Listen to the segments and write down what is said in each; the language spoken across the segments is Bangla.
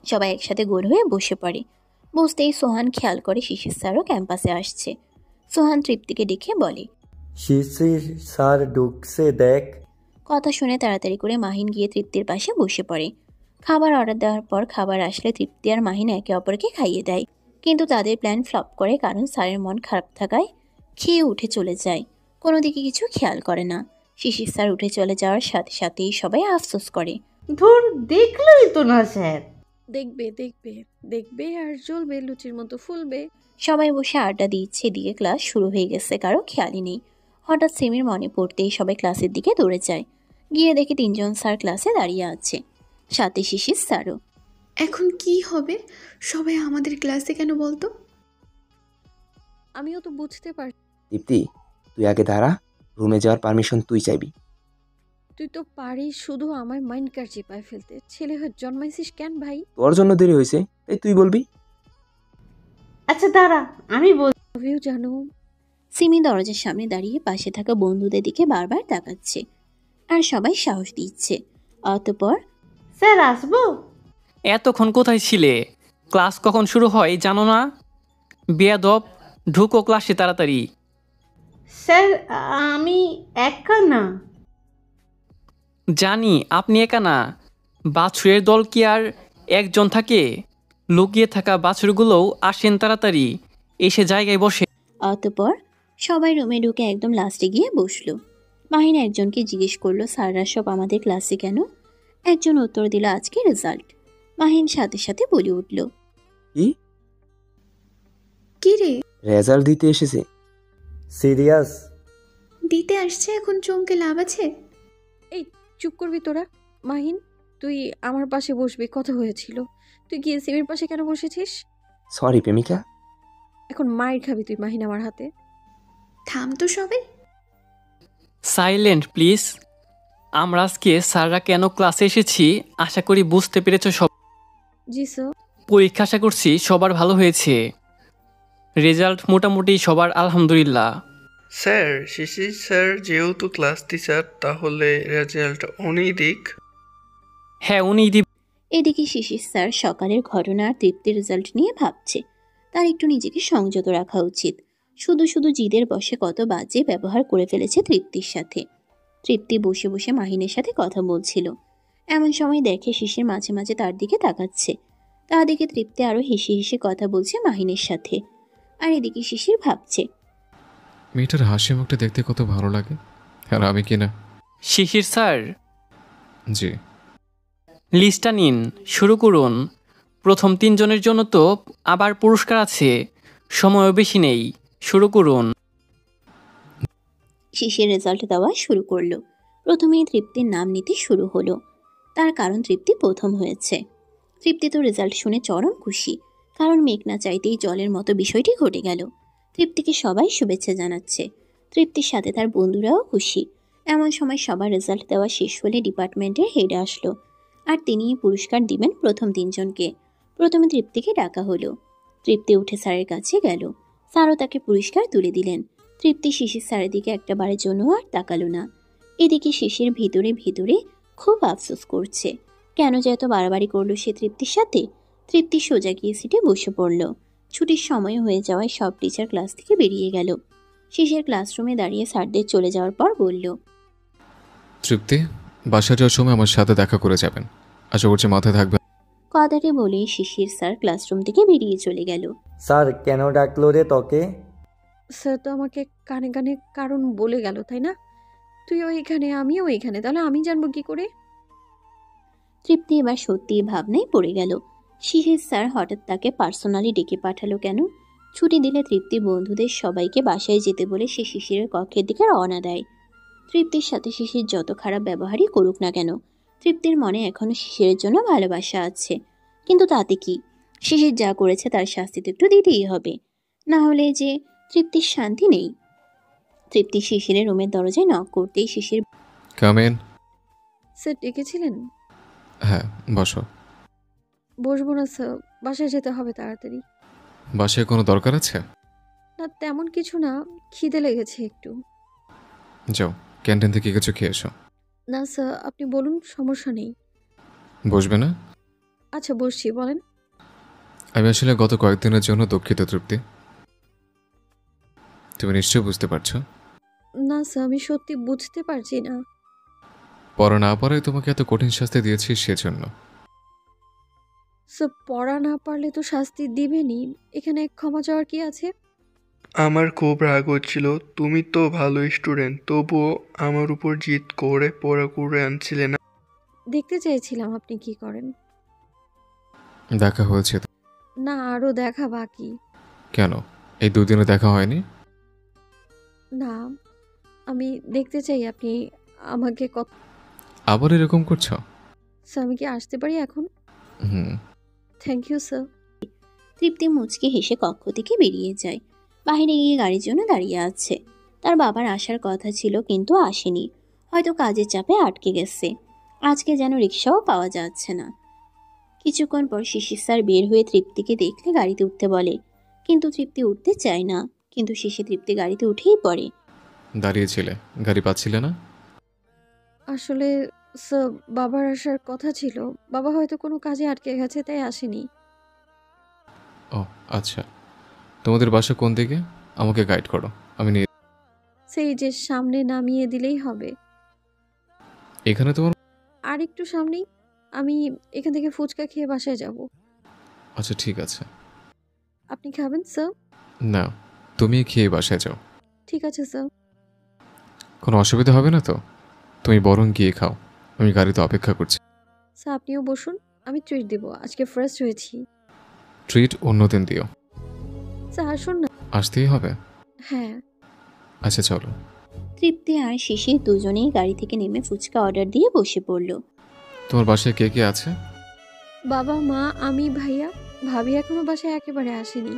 সবাই একসাথে গোল হয়ে বসে পড়ে। বসতেই সোহান খেয়াল করে শিশির স্যারও ক্যাম্পাসে আসছে। সোহান তৃপ্তিকে ডেকে বলে, শিশির স্যার ঢুকছে দেখ। কথা শুনে তাড়াতাড়ি করে মাহিন গিয়ে তৃপ্তির পাশে বসে পড়ে। খাবার অর্ডার দেওয়ার পর খাবার আসলে তৃপ্তি আর মাহিন একে অপরকে খাইয়ে দেয়। কিন্তু তাদের প্ল্যান ফ্লপ করে, কারণ স্যারের মন খারাপ থাকায় খেয়ে উঠে চলে যায়। কোনো দিকে কিছু খেয়াল করে না। শিশির স্যার উঠে চলে যাওয়ার সাথে সাথেই সবাই আফসোস করে। ধুর, দেখলই তো না স্যার। দেখবে দেখবে দেখবে আর জ্বলবে, লুচির মতো ফুলবে। সবাই বসে আড্ডা দিচ্ছে, এদিকে ক্লাস শুরু হয়ে গেছে, কারো খেয়ালই নেই। হঠাৎ সিমির মনে পড়তেই সবাই ক্লাসের দিকে দৌড়ে যায়। গিয়ে দেখে 3জন স্যার ক্লাসে দাঁড়িয়ে আছে, সাথে শিশির স্যারও। এখন কি হবে? সবাই আমাদের ক্লাসে কেন বলতো? আমিও তো বুঝতে পারছি। দীপ্তি, তুই আগে দাঁড়া, রুমে যাওয়ার পারমিশন তুই চাইবি। তুই তো পারিস শুধু আমার মাইন্ড কার চিপায় ফেলতে। ছেলে হয়ে জন্মাইছিস কেন ভাই? তোর জন্য দেরি হয়েছে, তাই তুই বলবি। আচ্ছা দাঁড়া, আমি বল। লাভ ইউ জানো। সিমি দরজার সামনে দাঁড়িয়ে পাশে থাকা বন্ধুদের দিকে বারবার তাকাচ্ছে, আর সবাই সাহস দিচ্ছে। অতঃপর, স্যার আসবো? এতক্ষণ কোথায় ছিলে? ক্লাস কখন শুরু হয় জানো না? বেয়াদব, ঢুকো ক্লাসে তাড়াতাড়ি। স্যার আমি একা না। জানি আপনি একা না, বাছুরের দল কি আর একজন থাকে? লুকিয়ে থাকা বাছুরগুলোও আসেন তাড়াতাড়ি, এসে জায়গায় বসে। অতঃপর সবাই রুমে ঢুকে একদম লাস্টে গিয়ে বসলো। মাহিন একজনকে জিজ্ঞেস করলো, স্যাররা সব আমাদের ক্লাসে কেন? একজন উত্তর দিল, আজকে রেজাল্ট। মাহিন সাথে সাথে বলে উঠল, কি কি রে? রেজাল্ট দিতে এসেছে? সিরিয়াস? দিতে আসছে, এখন চমকে লাভ আছে? এই চুপ করবি তোরা। মাহিন, তুই আমার পাশে বসবি, কথা হয়েছিল। তুই গিয়ে সিমির পাশে কেন বসেছিস? সরি প্রেমিকা। এখন মায়ের খাবি তুই মাহিন আমার হাতে। থাম তো সবাই। Silent please. আমরা আজকে স্যাররা কেন ক্লাসে এসেছি আশা করি বুঝতে পেরেছ সব। জি স্যার। পরীক্ষা আশা করছি সবার ভালো হয়েছে। রেজাল্ট মোটামুটি সবার আলহামদুলিল্লাহ। স্যার, শিশির স্যার যেহেতু ক্লাস টিচার, তাহলে রেজাল্ট উনিই দিক। হ্যাঁ উনিই দিবে। এদিকে শিশির স্যার সকালের ঘটনা আর তৃপ্তির রেজাল্ট নিয়ে ভাবছে। তার একটু নিজেকে সংযত রাখা উচিত। শুধু শুধু জিদের বশে কত বাজে ব্যবহার করে ফেলেছে তৃপ্তির সাথে। তৃপ্তি বসে বসে মাহিনের সাথে কথা বলছিল। এমন সময় দেখে শিশির মাঝে মাঝে তার দিকে তাকাচ্ছে। তা দেখে তৃপ্তি আরো হেসে হেসে কথা বলছে মাহিনের সাথে। আর এদিকে শিশির ভাবছে, মেয়েটার হাসি মুখটা দেখতে কত ভালো লাগে, আর আমি কিনা। শিশির স্যার, জি। লিস্টটা নিন, শুরু করুন। প্রথম 3 জনের জন্য তো আবার পুরস্কার আছে, সময়ও বেশি নেই, শুরু করুন। শিশির রেজাল্ট দেওয়া শুরু করলো। প্রথমেই তৃপ্তির নাম নিতে শুরু হলো, তার কারণ তৃপ্তি প্রথম হয়েছে। তৃপ্তি তো রেজাল্ট শুনে চরম খুশি, কারণ মেঘ না চাইতেই জলের মতো বিষয়টি ঘটে গেল। তৃপ্তিকে সবাই শুভেচ্ছা জানাচ্ছে। তৃপ্তির সাথে তার বন্ধুরাও খুশি। এমন সময় সবার রেজাল্ট দেওয়া শেষ হলে ডিপার্টমেন্টের হেড আসলো, আর তিনিই পুরস্কার দিবেন প্রথম 3 জনকে। প্রথমে তৃপ্তিকে ডাকা হলো। তৃপ্তি উঠে স্যারের কাছে গেল। স্যারও তাকে পুরস্কার তুলে দিলেন। তৃপ্তি শিশির স্যারের দিকে একটা বারের জন্য আর তাকালো না। এদিকে শিশির ভিতরে ভিতরে খুব আফসোস করছে, কেন যে এত বাড়াবাড়ি করলো সে তৃপ্তির সাথে। তৃপ্তি সোজা গিয়ে সিটে বসে পড়ল। ছুটির সময় হয়ে যাওয়ায় সব টিচার ক্লাস থেকে বেরিয়ে গেল। শিশির ক্লাসরুমে দাঁড়িয়ে স্যারদের চলে যাওয়ার পর বলল, তৃপ্তি, বাসা যাওয়ার সময় আমার সাথে দেখা করে যাবেন, আশা করছি মাথায় থাকবে। কথাটি বলেই শিশির স্যার ক্লাসরুম থেকে বেরিয়ে চলে গেল। স্যার কেন ডাকলো রে তোকে? স্যার তো আমাকে কানে কানে কারণ বলে গেল, তাই না? তুই ওইখানে, আমিও ওইখানে, তাহলে আমি জানবো কি করে? তৃপ্তি এবার সত্যি ভাবনায় পড়ে গেল। শিশির স্যার হঠাৎ তাকে পার্সোনালি ডেকে পাঠালো কেন? ছুটি দিলে তৃপ্তি বন্ধুদের সবাইকে বাসায় যেতে বলে সে শিশিরের কক্ষের দিকে রওনা দেয়। তৃপ্তির সাথে শিশির যত খারাপ ব্যবহারই করুক না কেন, তৃপ্তির মনে এখনো শিশিরের জন্য ভালোবাসা আছে। কিন্তু তাতে কি, শিশির যা করেছে তার শাস্তি তো একটু দিতেই হবে, না হলে যে তৃপ্তির শান্তি নেই। তৃপ্তি শিশিরের রুমের দরজায় নক করতেই শিশির, কাম ইন। স্যার ডেকেছিলেন? হ্যাঁ, বসো। বসবো না স্যার, বাসায় যেতে হবে তাড়াতাড়ি। বাসায় কোনো দরকার আছে? না তেমন কিছু না, খিদে লেগেছে একটু। যাও, ক্যান্টিন থেকে কিছু খেয়ে এসো। না স্যার, আপনি বলুন, সমস্যা নেই। বসবে না? আচ্ছা বসছি, বলেন। আমি আসলে গত কয়েকদিনের জন্য দুঃখিত তৃপ্তি। তুমি নিশ্চয়ই বুঝতে পারছো। না স্যার, আমি সত্যি বুঝতে পারছি না। পড়া না পড়ায় তোমাকে এত কঠিন শাস্তি দিয়েছি সেজন্য। স্যার, পড়া না পারলে তো শাস্তি দিবেনই, এখানে ক্ষমা চাওয়ার কি আছে? আমার খুব রাগ হচ্ছিল, তুমি তো ভালো স্টুডেন্ট, তবুও আমার উপর জিদ করে পড়া করে আনছিলে না। দেখতে চাইছিলাম আপনি কি করেন। দেখা হয়েছে তো? না, আরও দেখা বাকি। কেন, এই দুদিনে দেখা হয়নি? না, আমি দেখতে চাই আপনি আমাকে কত। আবার এরকম করছো? স্যার, আমি কি আসতে পারি এখন? হুম। Thank you sir. তৃপ্তি মুচকি হেসে কক্ষ থেকে বেরিয়ে যায়। বাইরে গিয়ে গাড়ির জন্য দাঁড়িয়ে আছে। তার বাবার আসার কথা ছিল কিন্তু আসেনি, হয়তো কাজের চাপে আটকে গেছে। আজকে যেন রিক্সাও পাওয়া যাচ্ছে না। কিছুক্ষণ পর শিশির স্যার বের হয়ে তৃপ্তিকে দেখলে গাড়িতে উঠতে বলে, কিন্তু তৃপ্তি উঠতে চায় না। কিন্তু শেষে তৃপ্তি গাড়িতে উঠেই পড়ে। দাঁড়িয়েছিলে, গাড়ি পাচ্ছিলে না? আসলে স্যার, বাবার আসার কথা ছিল, বাবা হয়তো কোনো কাজে আটকে গেছে তাই আসেনি। ও আচ্ছা, তোমাদের বাসা কোন দিকে? আমাকে গাইড করো, আমি নিয়ে। সেই যে সামনে নামিয়ে দিলেই হবে। এখানে তোমার? আর একটু সামনেই। আমি এখান থেকে ফুচকা খেয়ে বাসায় যাব। আচ্ছা ঠিক আছে। আপনি খাবেন স্যার? না, তুমি খেয়ে বাসায় যাও। ঠিক আছে স্যার। কোনো অসুবিধা হবে না তো? তুমি বরং গিয়ে খাও, আমি গাড়িতে অপেক্ষা করছি। স্যার, আপনিও বসুন, আমি ট্রিট দিব, আজকে ফ্রেশ হয়েছি। ট্রিট অন্যদিন দিও। স্যার আসুন না। আসতেই হবে? হ্যাঁ। আচ্ছা চলো। তৃপ্তি আর শিশির দুজনেই গাড়ি থেকে নেমে ফুচকা অর্ডার দিয়ে বসে পড়ল। তোমার বাসায় কে কে আছে? বাবা, মা, আমি, ভাইয়া। ভাবি এখনো বাসায় একেবারে আসেনি।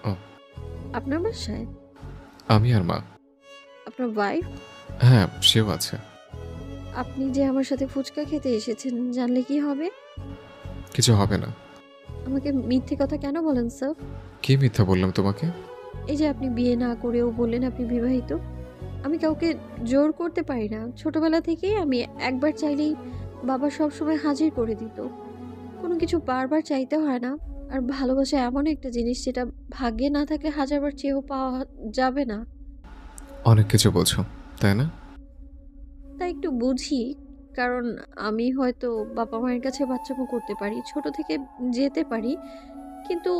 ও। আপনার বাসায়? আমি আর মা। আপনার ওয়াইফ? হ্যাঁ, সেও আছে। আপনি যে আমার সাথে ফুচকা খেতে এসেছেন জানলে কি হবে? কিছু হবে না। আমাকে মিথ্যে কথা কেন বলেন স্যার? কি মিথ্যা বললাম তোমাকে? এই যে আপনি বিয়ে না করেও বললেন আপনি বিবাহিত। আমি কাউকে জোর করতে পারি না। ছোটবেলা থেকেই আমি একবার চাইলেই বাবা সবসময় হাজির করে দিত। কোনো কিছু বারবার চাইতে হয় না। আর ভালোবাসা এমন একটা জিনিস যেটা ভাগ্যে না থাকলে হাজারবার চেয়েও পাওয়া যাবে না। অনেক কিছু বলছো, তাই না? তাই একটু বুঝি, কারণ আমি হয়তো বাবা মায়ের কাছে বাচ্চামো করতে পারি, ছোট থেকে যেতে পারি, কিন্তু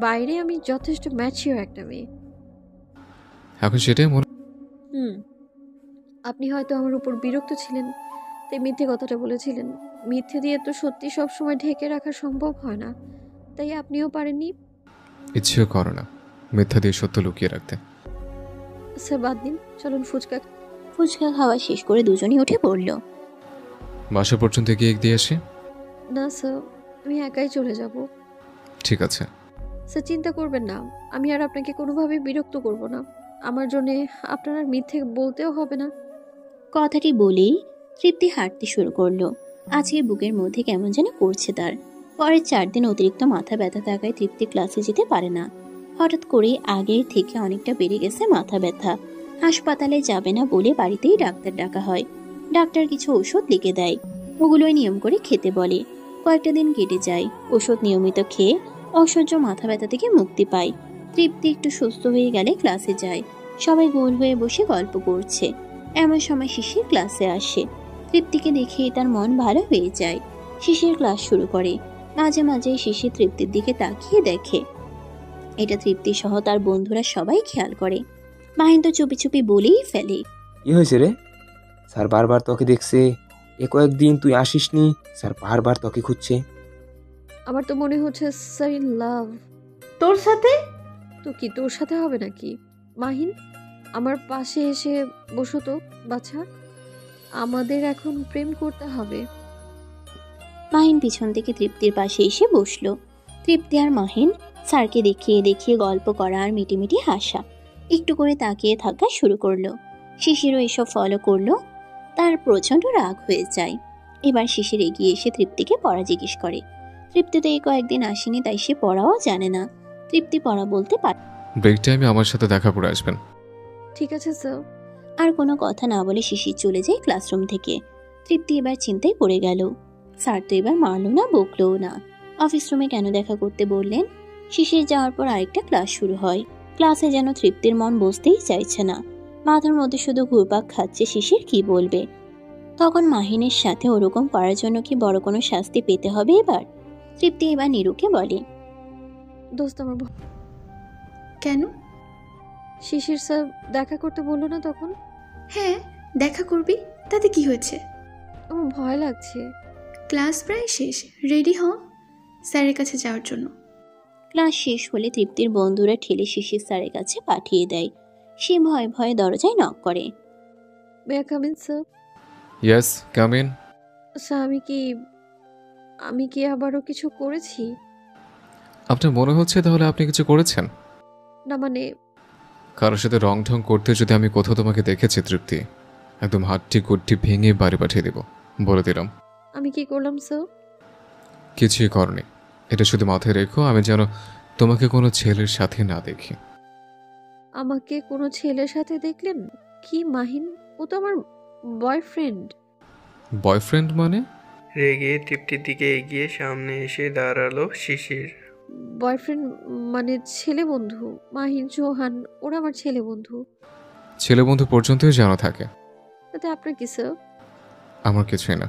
বাইরে আমি যথেষ্ট ম্যাচিওর একটা মেয়ে। এখন সেটাই মনে। আপনি হয়তো আমার উপর বিরক্ত ছিলেন তাই মিথ্যে কথাটা বলেছিলেন। মিথ্যে দিয়ে তো সত্যি সবসময় ঢেকে রাখা সম্ভব হয় না, তাই আপনিও পারেননি। ইচ্ছেও করো না মিথ্যা দিয়ে সত্য লুকিয়ে রাখতে। স্যার বাদ দিন, চলুন ফুচকা। ফুচকা খাওয়া শেষ করে দুজনেই উঠে পড়ল। বাসা পর্যন্ত গিয়ে দিয়ে আসি? না স্যার, আমি একাই চলে যাব। ঠিক আছে। স্যার চিন্তা করবেন না, আমি আর আপনাকে কোনোভাবে বিরক্ত করব না। আমার জন্যে আপনার আর মিথ্যে বলতেও হবে না। কথাটি বলেই তৃপ্তি হাঁটতে শুরু করলো। আজকে বুকের মধ্যে কেমন যেন করছে তার। পরের 4 দিন অতিরিক্ত মাথা ব্যথা থাকায় তৃপ্তি ক্লাসে যেতে পারে না। হঠাৎ করে আগের থেকে অনেকটা বেড়ে গেছে মাথা ব্যথা। হাসপাতালে যাবে না বলে বাড়িতেই ডাক্তার ডাকা হয়। ডাক্তার কিছু ওষুধ লিখে দেয়, ওগুলোই নিয়ম করে খেতে বলে। কয়েকটা দিন কেটে যায়। ওষুধ নিয়মিত খেয়ে অসহ্য মাথা ব্যথা থেকে মুক্তি পায়। তৃপ্তি একটু সুস্থ হয়ে গেলে ক্লাসে যায়। সবাই গোল হয়ে বসে গল্প করছে। এমন সময় শিশির ক্লাসে আসে। তৃপ্তিকে দেখেই তার মন ভালো হয়ে যায়। শিশির ক্লাস শুরু করে। মাঝে মাঝে শিশির তৃপ্তির দিকে তাকিয়ে দেখে। এটা তৃপ্তি সহ তার বন্ধুরা সবাই খেয়াল করে। মাহিন তো চুপি চুপি বলেই ফেলে, কি হয়েছে রে? স্যার বারবার তোকে দেখছে, এ কয়েকদিন তুই আসিসনি, স্যার বারবার তোকে খুঁজছে। আমার তো মনে হচ্ছে স্যার ইন লাভ। তোর সাথে? তো কি তোর সাথে হবে নাকি? মাহিন, আমার পাশে এসে বসো তো বাছা, আমাদের এখন প্রেম করতে হবে। মাহিন পিছন থেকে তৃপ্তির পাশে এসে বসলো। তৃপ্তি আর মাহিন স্যারকে দেখিয়ে দেখিয়ে গল্প করা আর মিটিমিটি হাসা। একটু করে তাকিয়ে থাকা শুরু করলো। শিশিরও এসব ফলো করলো। তার প্রচন্ড রাগ হয়ে যায়। এবার শিশির এগিয়ে এসে তৃপ্তিকে পড়া জিজ্ঞেস করে। তৃপ্তি তো এই কয়েকদিন আসেনি, তাই সে পড়াও জানে না। তৃপ্তি পড়া বলতে পারে। ব্রেক টাইমে আমার সাথে দেখা করে আসবেন। ঠিক আছে স্যার। আর কোনো কথা না বলে শিশির চলে যায় ক্লাসরুম থেকে। তৃপ্তি এবার চিন্তায় পড়ে গেল। স্যার তো এবার মারলো না, বকলোও না। অফিস রুমে কেন দেখা করতে বললেন? শিশির যাওয়ার পর আরেকটা ক্লাস শুরু হয়। ক্লাসে যেন তৃপ্তির মন বসতেই চাইছে না, মাথার মধ্যে শুধু ঘুরপাক খাচ্ছে শিশির কি বলবে। তখন মাহিনের সাথে ওরকম করার জন্য কি বড় কোনো শাস্তি পেতে হবে এবার? তৃপ্তি এবার নীরুকে বলে, দোস্ত আমার কেন? শিশির স্যার দেখা করতে বললো না তখন? হ্যাঁ, দেখা করবি, তাতে কি হয়েছে? আমার ভয় লাগছে। ক্লাস প্রায় শেষ, রেডি হ স্যারের কাছে যাওয়ার জন্য। ক্লাস শেষ হলে তৃপ্তির বন্ধুরা ঠেলে শিশির স্যারের কাছে পাঠিয়ে দেয়। সে ভয়ে ভয়ে দরজায় নক করে। May I come in sir? Yes, come in. Sir আমি কি আবারও কিছু করেছি? আপনার মনে হচ্ছে তাহলে আপনি কিছু করেছেন? না মানে কারোর সাথে রং ঢং করতে যদি আমি কোথাও তোমাকে দেখেছি তৃপ্তি, একদম হাড্ডি কুড্ডি ভেঙে বাড়ি পাঠিয়ে দেব, বলে দিলাম। আমি কি করলাম স্যার? কিছুই করনি। এটা শুধু মাথায় রেখো, আমি যেন তোমাকে কোনো ছেলের সাথে না দেখি। আমাকে কোনো ছেলের সাথে দেখলেন? কি মাহিন, ও তো আমার বয়ফ্রেন্ড। বয়ফ্রেন্ড মানে? রেগে তৃপ্তির দিকে এগিয়ে সামনে এসে দাঁড়ালো শিশির। বয়ফ্রেন্ড মানে ছেলে বন্ধু। মাহিন, চৌহান ওরা আমার ছেলে বন্ধু। ছেলে বন্ধু পর্যন্তই জানা থাকে। তাতে আপনার কি স্যার? আমার কিছুই না।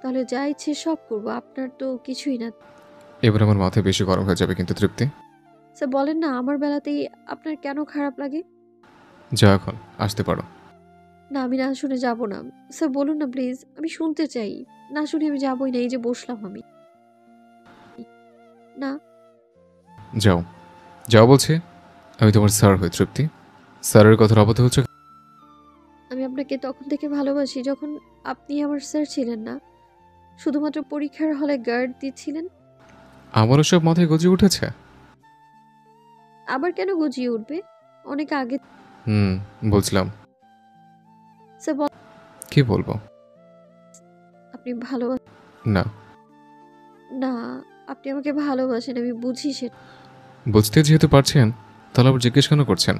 তাহলে যা ইচ্ছে সব করবো, আপনার তো কিছুই না। এবার আমার মাথায় বেশি গরম হয়ে যাবে কিন্তু তৃপ্তি। স্যার বলেন না, আমার বেলাতেই আপনার কেন খারাপ লাগে? যা, এখন আসতে পারো। না, আমি না শুনে যাব না। স্যার বলুন না প্লিজ, আমি শুনতে চাই। না শুনে আমি যাবই না, এই যে বসলাম আমি। না। যাও, যাও বলছি। আমি তোমার স্যার হই তৃপ্তি। স্যারের কথা অবগত হচ্ছে। আমি আপনাকে তখন থেকে ভালোবাসি যখন আপনি আমার স্যার ছিলেন না, শুধুমাত্র পরীক্ষার হলে গার্ড দিচ্ছিলেন। আমারও সব মাথায় গজিয়ে উঠেছে। আবার কেন গজিয়ে উঠবে? অনেক আগে। বুঝলাম। স্যার কি বলবো? আপনি ভালোবাসেন না। না, আপনি আমাকে ভালোবাসেন, আমি বুঝি সেটা। বুঝতে যেহেতু পারছেন, তাহলে আবার জিজ্ঞেস কেন করছেন?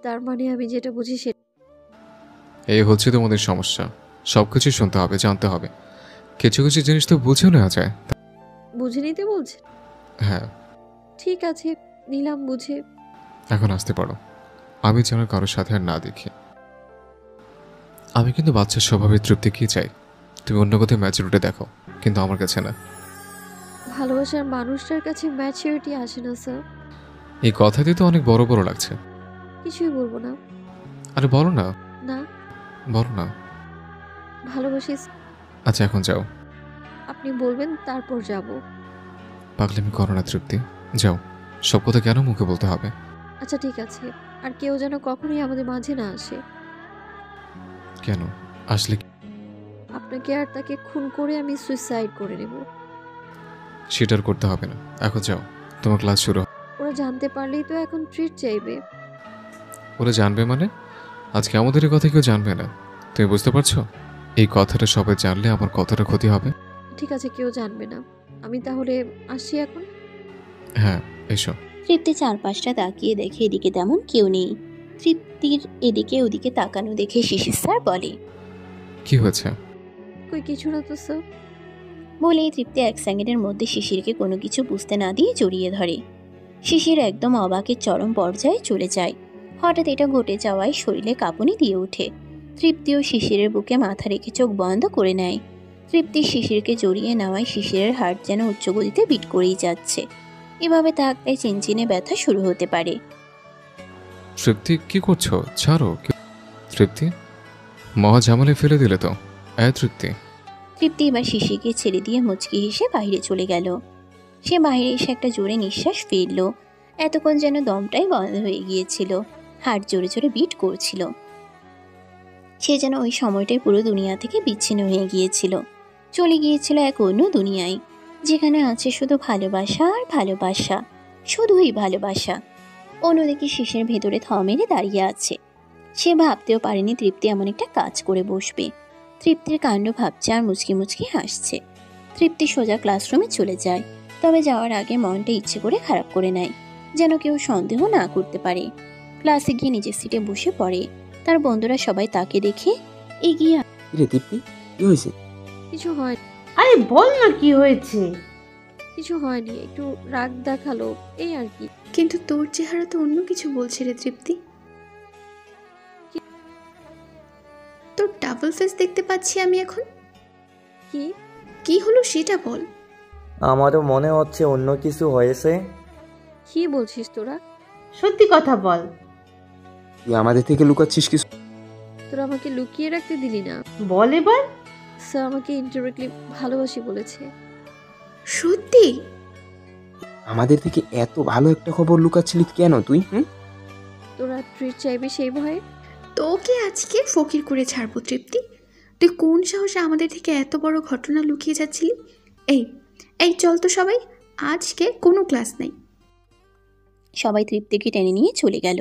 তার মানে আমি যেটা বুঝি সেটা। এই হচ্ছে তোমাদের সমস্যা, সবকিছু শুনতে হবে, জানতে হবে। কিছু কিছু জিনিস তো বুঝেও নেওয়া যায়। বুঝে নিতে বলছেন? হ্যাঁ। ঠিক আছে, নিলাম বুঝে। এখন আসতে পারো। আমি যেন কারোর সাথে আর না দেখি। আমি কিন্তু বাচ্চার স্বভাবে তৃপ্তি কি চাই, তুমি অন্য কোথাও ম্যাচুরিটি দেখো, কিন্তু আমার কাছে না। ভালোবাসার মানুষটার কাছে ম্যাচিউরিটি আসে না স্যার। এই কথাটি তো অনেক বড় বড় লাগছে। কিছুই বলবো না। আরে বলো না। না। বলো না। ভালোবাসি। আচ্ছা এখন যাও। আপনি বলবেন তারপর যাব। পাগলামি করো না তৃপ্তি, যাও। সব কথা কেন মুখে বলতে হবে? আচ্ছা ঠিক আছে, আর কেউ যেন কখনোই আমাদের মাঝে না আসে। কেন আসলে? আপনাকে আর তাকে খুন করে আমি সুইসাইড করে নেব। সেটা আর করতে হবে না, এখন যাও, তোমার ক্লাস শুরু। ওরা জানতে পারলেই তো এখন ট্রিট চাইবে। ওরা জানবে মানে? আজকে আমাদের এই কথা কেউ জানবে না, তুমি বুঝতে পারছো? এই কথাটা সবাই জানলে আমার কতটা ক্ষতি হবে। ঠিক আছে, কেউ জানবে না। আমি তাহলে আসি এখন। হ্যাঁ এসো। তৃপ্তি চারপাশটা তাকিয়ে দেখে এদিকে তেমন কেউ নেই। তৃপ্তির এদিকে ওদিকে তাকানো দেখে শিশির স্যার বলে, কি হয়েছে? কই কিছু না তো স্যার। বলেই তৃপ্তি এক সেকেন্ডের মধ্যে শিশিরকে কোনো কিছু বুঝতে না দিয়ে জড়িয়ে ধরে। শিশির একদম অবাকের চরম পর্যায়ে চলে যায়। হঠাৎ এটা ঘটে যাওয়ায় শরীরে কাঁপুনি দিয়ে ওঠে। তৃপ্তিও শিশিরের বুকে মাথা রেখে চোখ বন্ধ করে নেয়। তৃপ্তি শিশিরকে জড়িয়ে নেওয়ায় শিশিরের হার্ট যেন উচ্চগতিতে বিট করেই যাচ্ছে। এভাবে থাকলে চিনচিনে ব্যথা শুরু হতে পারে। তৃপ্তি কি করছো? ছাড়ো। তৃপ্তি, মহা ঝামেলায় ফেলে দিলে তো। তৃপ্তি। তৃপ্তি এবার শিশিরকে ছেড়ে দিয়ে মুচকি হেসে বাইরে চলে গেল। সে বাইরে এসে একটা জোরে নিঃশ্বাস ফেলল। এতক্ষণ যেন দমটাই বন্ধ হয়ে গিয়েছিল, হার্ট জোরে জোরে বিট করছিল। সে যেন ওই সময়টায় পুরো দুনিয়া থেকে বিচ্ছিন্ন হয়ে গিয়েছিল, চলে গিয়েছিল এক অন্য দুনিয়ায়, যেখানে আছে শুধু ভালোবাসা আর ভালোবাসা, শুধুই ভালোবাসা। অন্যদিকে শিশির ভেতরে থ মেরে দাঁড়িয়ে আছে। সে ভাবতেও পারেনি তৃপ্তি এমন একটা কাজ করে বসবে। তৃপ্তির কাণ্ড ভাবছে আর মুচকি মুচকি হাসছে। তৃপ্তি সোজা ক্লাসরুমে চলে যায়, তবে যাওয়ার আগে মনটা ইচ্ছে করে খারাপ করে নেয়, যেন কেউ সন্দেহ না করতে পারে। ক্লাসে গিয়ে নিজের সিটে বসে পড়ে। তার বন্ধুরা সবাই তাকে দেখে এগিয়ে। রে তৃপ্তি, কি হয়েছে? কিছু হয় আরে বল না কি হয়েছে। কিছু হয়নি, একটু রাগ দেখালো এই আর কি। কিন্তু তোর চেহারা তো অন্য কিছু বলছে রে তৃপ্তি। তোর ডাবল ফেস দেখতে পাচ্ছি আমি এখন। কি কি হলো সেটা বল। আমারও মনে হচ্ছে অন্য কিছু হয়েছে। কি বলছিস তোরা? সত্যি কথা বল। তুই আমাদের থেকে লুকাচ্ছিস কিছু? তোরা আমাকে লুকিয়ে রাখতে দিলি না। বল এবার। স্যার আমাকে ইনডিরেক্টলি ভালোবাসি বলেছে। সত্যি? আমাদের থেকে এত ভালো একটা খবর লুকাচ্ছিলি কেন তুই? তোরা ট্রিট চাইবি সেই ভয়ে? তোকে আজকে ফকির করে ছাড়বো তৃপ্তি। তুই কোন সাহসে আমাদের থেকে এত বড় ঘটনা লুকিয়ে যাচ্ছিলি? এই এই চল তো সবাই, আজকে কোনো ক্লাস নেই। সবাই তৃপ্তিকে টেনে নিয়ে চলে গেল।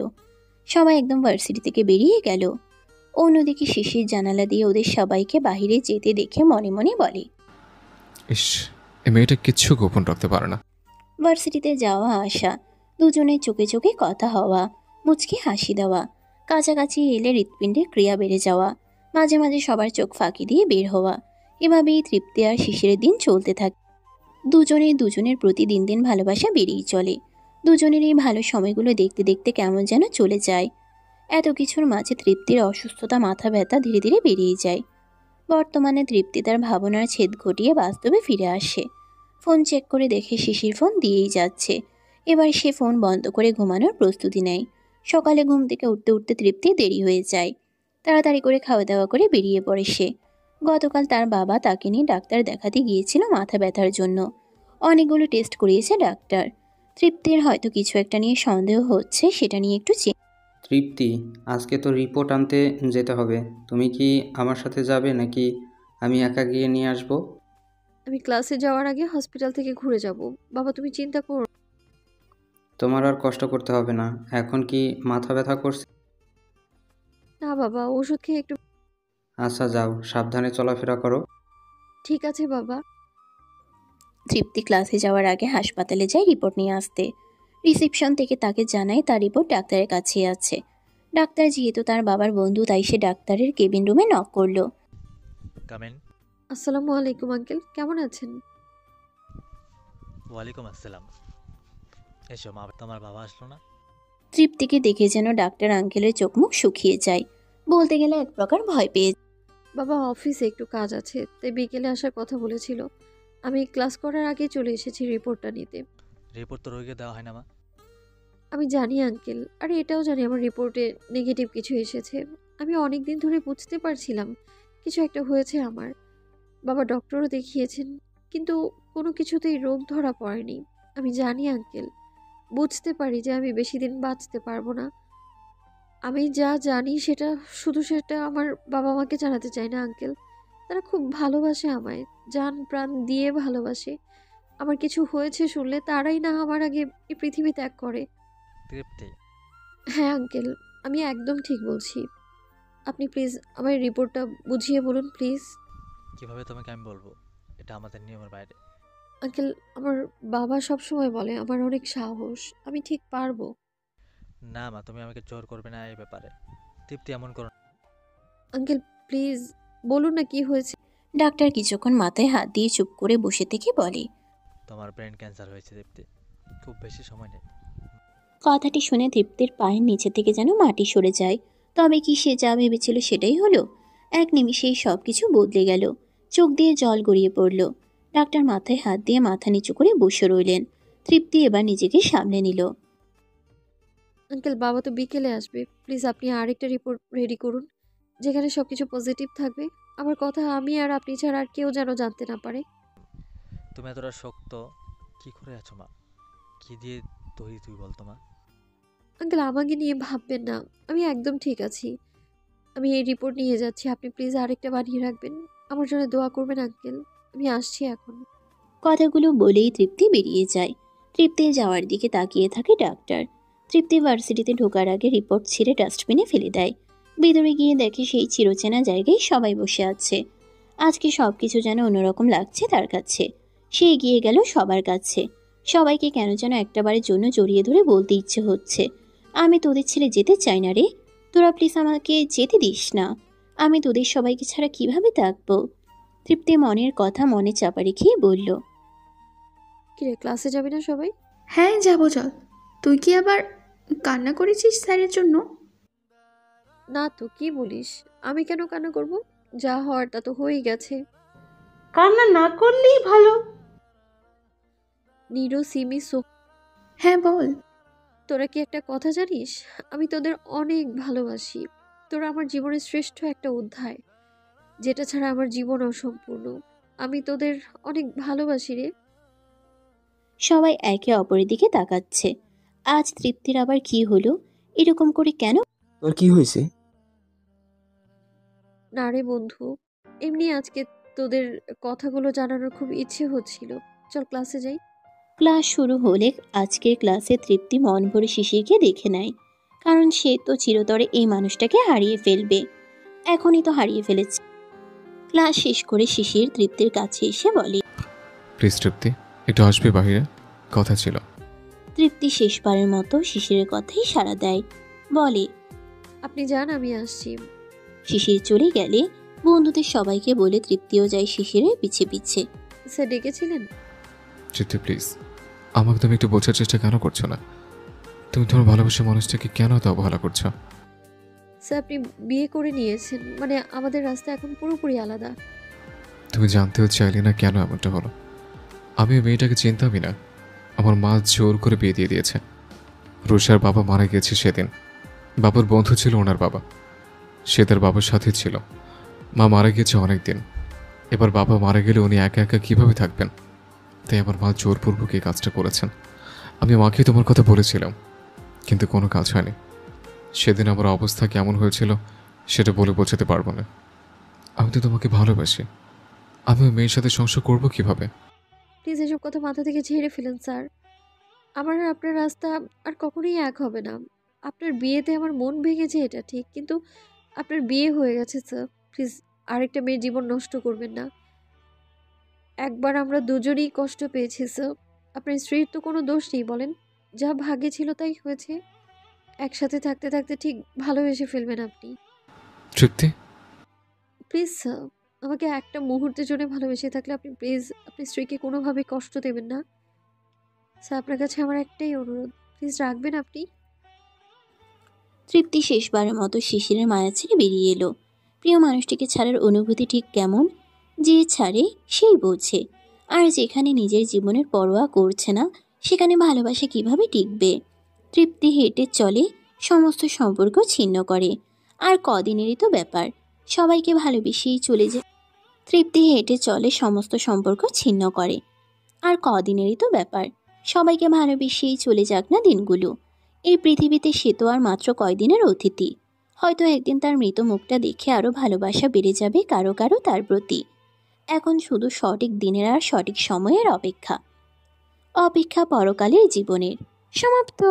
সবাই একদম ভার্সিটি থেকে বেরিয়ে গেল। অন্যদিকে শিশির জানালা দিয়ে ওদের সবাইকে বাইরে যেতে দেখে মনে মনে বলে, ইস, এই মেয়েটা কিচ্ছু গোপন রাখতে পারে না। ভার্সিটিতে যাওয়া আসা, দুজনের চোখে চোখে কথা হওয়া, মুচকি হাসি দেওয়া, কাছাকাছি এলে হৃৎপিণ্ডের ক্রিয়া বেড়ে যাওয়া, মাঝে মাঝে সবার চোখ ফাঁকি দিয়ে বের হওয়া, এভাবেই তৃপ্তি আর শিশিরের দিন চলতে থাকে। দুজনের প্রতি দিন দিন ভালোবাসা বেড়েই চলে। দুজনের এই ভালো সময়গুলো দেখতে দেখতে কেমন যেন চলে যায়। এত কিছুর মাঝে তৃপ্তির অসুস্থতা, মাথা ব্যথা ধীরে ধীরে বেরিয়ে যায়। বর্তমানে তৃপ্তি তার ভাবনার ছেদ ঘটিয়ে বাস্তবে ফিরে আসে। ফোন চেক করে দেখে শিশির ফোন দিয়েই যাচ্ছে। এবার সে ফোন বন্ধ করে ঘুমানোর প্রস্তুতি নেয়। সকালে ঘুম থেকে উঠতে উঠতে তৃপ্তি দেরি হয়ে যায়। তাড়াতাড়ি করে খাওয়া দাওয়া করে বেরিয়ে পড়ে সে। গতকাল তার বাবা তাকে নিয়ে ডাক্তার দেখাতে গিয়েছিল মাথা ব্যথার জন্য। অনেকগুলো টেস্ট করিয়েছে ডাক্তার। তৃপ্তির হয়তো কিছু একটা নিয়ে সন্দেহ হচ্ছে, সেটা নিয়ে একটু তৃপ্তি, আজকে তো রিপোর্ট আনতে যেতে হবে। তুমি কি আমার সাথে যাবে নাকি আমি একা গিয়ে নিয়ে আসবো? আমি ক্লাসে যাওয়ার আগে হসপিটাল থেকে ঘুরে যাব। বাবা তুমি চিন্তা করো। তোমার আর কষ্ট করতে হবে না। এখন কি মাথা ব্যথা করছে? না বাবা, ওষুধ খেয়ে একটু। আচ্ছা যাও, সাবধানে চলাফেরা করো। ঠিক আছে বাবা। তৃপ্তি ক্লাসে যাওয়ার আগে হাসপাতালে যায় রিপোর্ট নিয়ে আসতে। রিসেপশন থেকে তাকে জানায় তার রিপোর্ট ডাক্তারের কাছে আছে। ডাক্তার যেহেতু তার বাবার বন্ধু, তাই সে ডাক্তারের কেবিন রুমে নক করলো। আসসালামু আলাইকুম আঙ্কেল, কেমন আছেন? ওয়ালাইকুম আসসালাম। এসো মা, তোমার বাবা আসলো না? তৃপ্তিকে দেখে যেন ডাক্তার আঙ্কেলের চোখ মুখ শুকিয়ে যায়। বলতে গেলে এক প্রকার ভয় পেয়ে। বাবা অফিসে একটু কাজ আছে, তাই বিকেলে আসার কথা বলেছিল। আমি ক্লাস করার আগে চলে এসেছি রিপোর্টটা নিতে। রিপোর্ট তো রোগীকে দেওয়া হয় না মা। আমি জানি আঙ্কেল, আর এটাও জানি আমার রিপোর্টে নেগেটিভ কিছু এসেছে। আমি অনেক দিন ধরে বুঝতে পারছিলাম কিছু একটা হয়েছে আমার। বাবা ডক্টরও দেখিয়েছেন, কিন্তু কোনো কিছুতেই রোগ ধরা পড়েনি। আমি জানি আঙ্কেল, বুঝতে পারি যে আমি বেশি দিন বাঁচতে পারবো না। আমি যা জানি সেটা আমার বাবা মাকে জানাতে চাই না আঙ্কেল। তারা খুব ভালোবাসে আমায়, জান প্রাণ দিয়ে ভালোবাসে। আমার কিছু হয়েছে শুনলে তারাই না আমার আগে এই পৃথিবী ত্যাগ করে। তৃপ্তি, হ্যাঁ আঙ্কেল, আমি একদম ঠিক বলছি। আপনি প্লিজ আমার রিপোর্টটা বুঝিয়ে বলুন প্লিজ। কিভাবে তোমাকে আমি বলবো? এটা আমাদের নিয়মের বাইরে। আঙ্কেল, আমার বাবা সব সময় বলে আমার অনেক সাহস, আমি ঠিক পারবো। না মা, তুমি আমাকে জোর করবে না এই ব্যাপারে। তৃপ্তি এমন করো। আঙ্কেল প্লিজ বলুন না কি হয়েছে। ডাক্তার কিছুক্ষণ মাথায় হাত দিয়ে চুপ করে বসে থেকে বলে, তোমার ব্রেন ক্যান্সার হয়েছে তৃপ্তি, খুব বেশি সময় নেই। কথাটি শুনে তৃপ্তির পায়ের নিচে থেকে যেন মাটি সরে যায়। তবে কি সে যা ভেবেছিল সেটাই হলো? এক নিমিষেই সব কিছু বদলে গেল। চোখ দিয়ে জল গড়িয়ে পড়ল। ডাক্তার মাথায় হাত দিয়ে মাথা নিচু করে বসে রইলেন। তৃপ্তি এবার নিজেকে সামলে নিল। আঙ্কেল বাবা তো বিকেলে আসবে, প্লিজ আপনি আরেকটা রিপোর্ট রেডি করুন যেখানে সবকিছু পজিটিভ থাকবে। আমার কথা আমি আর আপনি ছাড়া আর কেউ যেন জানতে না পারে। তুমি এতটা শক্ত কি করে আছো মা? কি দিয়ে তৈরি তুই বলতো মা? আঙ্কেল আমাকে নিয়ে ভাববেন না, আমি একদম ঠিক আছি। আমি এই রিপোর্ট নিয়ে যাচ্ছি, আপনি প্লিজ আরেকটা বানিয়ে রাখবেন। আমার জন্য দোয়া করবেন আঙ্কেল। আমি আসছি এখন। কথাগুলো বলেই তৃপ্তি বেরিয়ে যায়। তৃপ্তি যাওয়ার দিকে তাকিয়ে থাকে ডাক্তার। তৃপ্তি ভার্সিটিতে ঢোকার আগে রিপোর্ট ছিঁড়ে ডাস্টবিনে ফেলে দেয়। ভিতরে গিয়ে দেখে সেই চিরচেনা জায়গায় সবাই বসে আছে। আজকে সবকিছু যেন অন্যরকম লাগছে তার কাছে। সে এগিয়ে গেল সবার কাছে। সবাইকে কেন যেন একটাবারের জন্য জড়িয়ে ধরে বলতে ইচ্ছে হচ্ছে, আমি তোদের ছেড়ে যেতে চাই না রে। তোরা প্লিজ আমাকে যেতে দিস না। আমি তোদের সবাইকে ছাড়া কিভাবে থাকবো? তৃপ্তি মনের কথা মনে চাপা রেখেই বলল, কিরে ক্লাসে যাবি না সবাই? হ্যাঁ যাবো, চল। তুই কি আবার কান্না করেছিস স্যারের জন্য? না তো, কি বলিস? আমি কেন কান্না করব? যা হওয়ার তা তো হয়েই গেছে। কান্না না করলেই ভালো। নিরো, সিমি, হ্যাঁ বল। তোরা কি একটা কথা জানিস? আমি তোদের অনেক ভালোবাসি। তোরা আমার জীবনের শ্রেষ্ঠ একটা অধ্যায়, যেটা ছাড়া আমার জীবন অসম্পূর্ণ। আমি তোদের অনেক ভালোবাসি রে। সবাই একে অপরের দিকে তাকাচ্ছে। আজ তৃপ্তির আবার কি হলো? এরকম করে কেন? তোর কি হয়েছে? না রে বন্ধু, এমনি আজকে তোদের কথাগুলো জানানোর খুব ইচ্ছে হচ্ছিল। চল ক্লাসে যাই। ক্লাস শুরু হলে আজকের ক্লাসে তৃপ্তি মন ভরে শিশিরকে দেখে নেয়, কারণ সে তো চিরতরে এই মানুষটাকে হারিয়ে ফেলবে। এখনই তো হারিয়ে ফেলেছে। ক্লাস শেষ করে শিশির তৃপ্তির কাছে এসে বলে, প্লিজ তৃপ্তি, একটু আসবে বাইরে, কথা ছিল। তৃপ্তি শেষবারের মতো শিশিরের কথাই সাড়া দেয়, বলে, আপনি যান, আমি আসছি। শিশির চলে গেলে বন্ধুদের সবাইকে বলে তৃপ্তিও যায় শিশিরের পিছে পিছে। স্যার ডেকেছিলেন? তৃপ্তি প্লিজ, আমাকে তুমি একটু বোঝার চেষ্টা কেন করছো না? তুমি তোমার ভালোবাসার মানুষটাকে কেন এত অবহেলা করছো? স্যার আপনি বিয়ে করে নিয়েছেন, মানে আমাদের রাস্তা এখন পুরোপুরি আলাদা। তুমি জানতেও চাইলে না কেন এমনটা হলো। আমি ওই মেয়েটাকে চিনতামই না। আমার মা জোর করে বিয়ে দিয়ে দিয়েছে। রুষার বাবা মারা গিয়েছে সেদিন। বাবার বন্ধু ছিল ওনার বাবা, সে তার বাবার সাথে ছিল। মা মারা গিয়েছে অনেক দিন। এবার বাবা মারা গেলে উনি একা একা কীভাবে থাকবেন? তাই আমার মা জোরপূর্বক এই কাজটা করেছেন। আমি মাকে তোমার কথা বলেছিলাম, কিন্তু কোনো কাজ হয়নি। সেদিন আমার অবস্থা কেমন হয়েছিল সেটা বলে বোঝাতে পারবো না। আমি তো তোমাকে ভালোবাসি। আমি ওই মেয়ের সাথে সংসার করবো কিভাবে? প্লিজ এসব কথা মাথা থেকে ঝেড়ে ফেলেন স্যার। আমার আর আপনার রাস্তা আর কখনোই এক হবে না। আপনার বিয়েতে আমার মন ভেঙেছে, এটা ঠিক, কিন্তু আপনার বিয়ে হয়ে গেছে স্যার। প্লিজ আরেকটা মেয়ের জীবন নষ্ট করবেন না। একবার আমরা দুজনেই কষ্ট পেয়েছি স্যার। আপনার স্ত্রীর তো কোনো দোষ নেই, বলেন। যা ভাগ্যে ছিল তাই হয়েছে। একসাথে থাকতে থাকতে ঠিক ভালোবেসে ফেলবেন আপনি। তৃপ্তি, প্লিজ স্যার, আমাকে একটা মুহূর্তের জন্য ভালোবেসে থাকলে আপনি প্লিজ আপনার স্ত্রীকে কোনোভাবে কষ্ট দেবেন না স্যার। আপনার কাছে আমার একটাই অনুরোধ, প্লিজ রাখবেন আপনি। তৃপ্তি শেষবারের মতো শিশিরের মায়া ছেড়ে বেরিয়ে এলো। প্রিয় মানুষটিকে ছাড়ার অনুভূতি ঠিক কেমন, যে ছাড়ে সেই বোঝে। আর যেখানে নিজের জীবনের পরোয়া করছে না, সেখানে ভালোবাসা কিভাবে টিকবে? তৃপ্তি হেঁটে চলে, সমস্ত সম্পর্ক ছিন্ন করে। আর কদিনেরই তো ব্যাপার, সবাইকে ভালোবেসেই চলে যায়। তৃপ্তি হেঁটে চলে, সমস্ত সম্পর্ক ছিন্ন করে। আর কদিনেরই তো ব্যাপার, সবাইকে ভালোবেসেই চলে যাক না দিনগুলো। এই পৃথিবীতে সে তো আর মাত্র কয়দিনের অতিথি। হয়তো একদিন তার মৃত মুখটা দেখে আরও ভালোবাসা বেড়ে যাবে কারো কারো তার প্রতি। এখন শুধু সঠিক দিনের আর সঠিক সময়ের অপেক্ষা। অপেক্ষা পরকালের জীবনের। সমাপ্ত।